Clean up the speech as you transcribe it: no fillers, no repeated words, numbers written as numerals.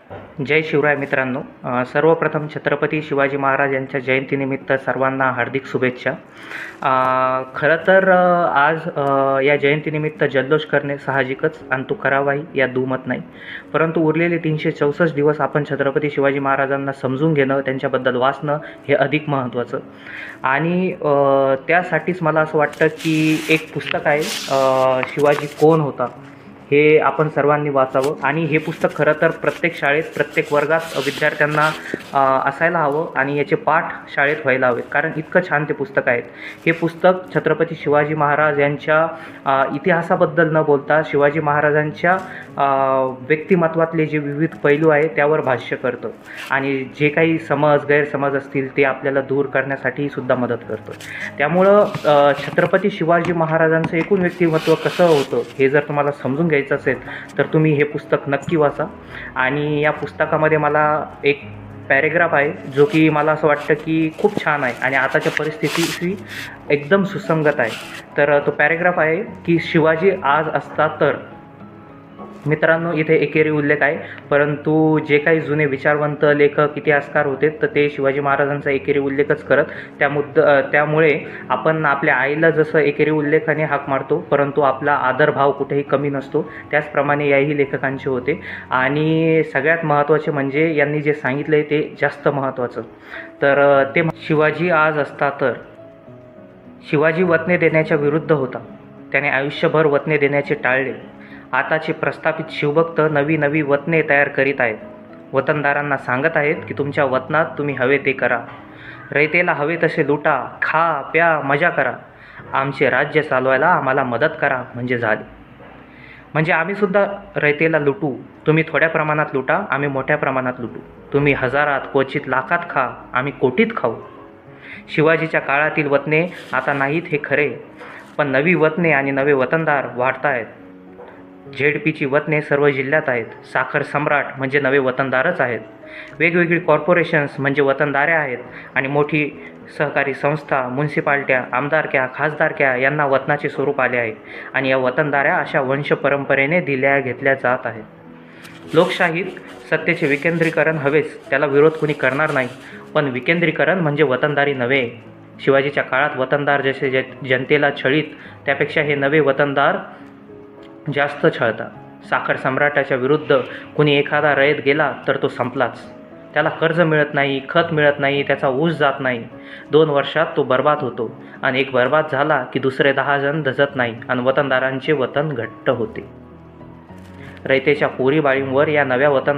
जय शिवराय मित्रांनो. सर्वप्रथम छत्रपती शिवाजी महाराज यांच्या जयंतीनिमित्त सर्वांना हार्दिक शुभेच्छा. खरं तर आज या जयंतीनिमित्त जल्लोष करणे साहजिकच आणि तो करावाही यात दुमत नाही. परंतु उरलेले 364 दिवस आपण छत्रपती शिवाजी महाराजांना समजून घेणं, त्यांच्याबद्दल वाचणं हे अधिक महत्त्वाचं. आणि त्यासाठीच मला असं वाटतं की एक पुस्तक आहे, शिवाजी कोण होता, हे आपण सर्वांनी वाचावं. आणि हे पुस्तक खरं तर प्रत्येक शाळेत, प्रत्येक वर्गात विद्यार्थ्यांना असायला हवं आणि याचे पाठ शाळेत व्हायला हवेत, कारण इतकं छान ते पुस्तक आहेत. हे पुस्तक छत्रपती शिवाजी महाराज यांच्या इतिहासाबद्दल न बोलता शिवाजी महाराजांच्या व्यक्तिमत्वातले जे विविध पैलू आहेत त्यावर भाष्य करतं आणि जे काही गैरसमज असतील ते आपल्याला दूर करण्यासाठी सुद्धा मदत करतं. त्यामुळं छत्रपती शिवाजी महाराजांचं एकूण व्यक्तिमत्व कसं होतं हे जर तुम्हाला समजून घ्यायचं असेल तर तुम्ही हे पुस्तक नक्की वाचा. आणि या पुस्तकामध्ये मला एक पॅरेग्राफ आहे जो की मला असं वाटतं की खूप छान आहे आणि आताच्या परिस्थितीशी एकदम सुसंगत आहे. तर तो पॅरेग्राफ आहे की शिवाजी आज असता तर. मित्रांनो, इथे एकेरी उल्लेख आहे, परंतु जे काही जुने विचारवंत लेखक इतिहासकार होते तर ते शिवाजी महाराजांचा एकेरी उल्लेखच करत. त्यामुळे आपण आपल्या आईला जसं एकेरी उल्लेखाने हाक मारतो, परंतु आपला आदरभाव कुठेही कमी नसतो, त्याचप्रमाणे याही लेखकांचे होते. आणि सगळ्यात महत्त्वाचे म्हणजे यांनी जे सांगितलं आहे ते जास्त महत्त्वाचं. तर ते शिवाजी आज असता तर. शिवाजी वतने देण्याच्या विरुद्ध होता. त्याने आयुष्यभर वतने देण्याचे टाळले. आताचे प्रस्थापित शिवभक्त नवी वतने तयार करीत आहेत. वतनदारांना सांगत आहेत की तुमच्या वतनात तुम्ही हवे ते करा. रयतेला हवे तसे लुटा, खा प्या मजा करा. आमचे राज्य चालवायला आम्हाला मदत करा म्हणजे झाले. म्हणजे आम्हीसुद्धा रयतेला लुटू, तुम्ही थोड्या प्रमाणात लुटा, आम्ही मोठ्या प्रमाणात लुटू. तुम्ही हजारात क्वचित लाखात खा, आम्ही कोटीत खाऊ. शिवाजीच्या काळातील वतने आता नाहीत हे खरे, पण नवी वतने आणि नवे वतनदार वाढत आहेत. झेडपीची वतने सर्व जिल्ह्यात आहेत. साखर सम्राट म्हणजे नवे वतनदारच आहेत. वेगवेगळी कॉर्पोरेशन्स म्हणजे वतनदाऱ्या आहेत. आणि मोठी सहकारी संस्था, म्युन्सिपाल्ट्या, आमदारक्या, खासदारक्या यांना वतनाचे स्वरूप आले आहे. आणि या वतनदाऱ्या अशा वंशपरंपरेने दिल्या घेतल्या जात आहेत. लोकशाहीत सत्तेचे विकेंद्रीकरण हवेच, त्याला विरोध कोणी करणार नाही, पण विकेंद्रीकरण म्हणजे वतनदारी नव्हे. शिवाजीच्या काळात वतनदार जसे जनतेला छळीत, त्यापेक्षा हे नवे वतनदार जास्त छळतात. साखर सम्राटाच्या विरुद्ध कुणी एखादा रयत गेला तर तो संपलाच. त्याला कर्ज मिळत नाही, खत मिळत नाही, त्याचा ऊस जात नाही. 2 वर्षात तो बर्बाद होतो. आणि एक बर्बाद झाला की दुसरे 10 जण धजत नाही आणि वतनदारांचे वतन घट्ट होते. रयतेच्या पोरीबाळींवर या नव्या वतनदार